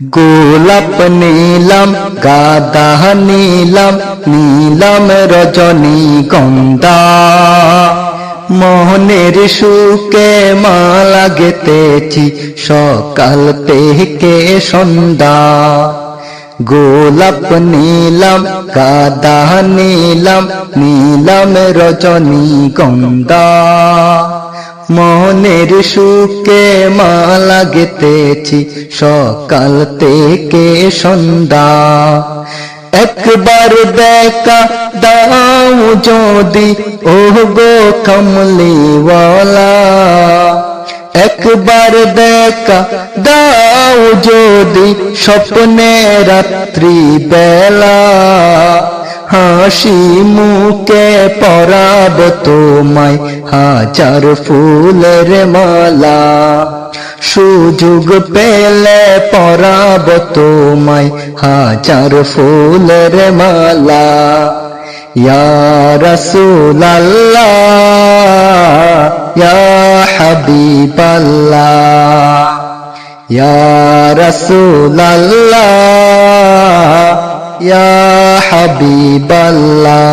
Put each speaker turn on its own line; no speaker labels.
গোলাপ নীলাম গাদা নীলাম নীলাম রজনীগন্ধা মোহনের সুকে মালা গেতেছি সকাল থেকে সন্ধ্যা গোলাপ নীলাম গাদা নীলাম নীলাম রজনীগন্ধা মনের সুকে মালা গেতেছি সকাল থেকে সন্ধ্যা একবার দেখা দাও যদি ও গো কমলিওয়ালা একবার দেখা দাও যদি স্বপ্নে রাত্রি বেলা হাসি মুখে পরাব তোমায় হাজার ফুলের মালা সুযোগ পেলে পরাব তোমায় হাজার ফুলের মালা ইয়া রাসূলুল্লাহ ইয়া হাবিবাল্লাহ ইয়া রাসূলুল্লাহ ইয়া হাবিবাল্লাহ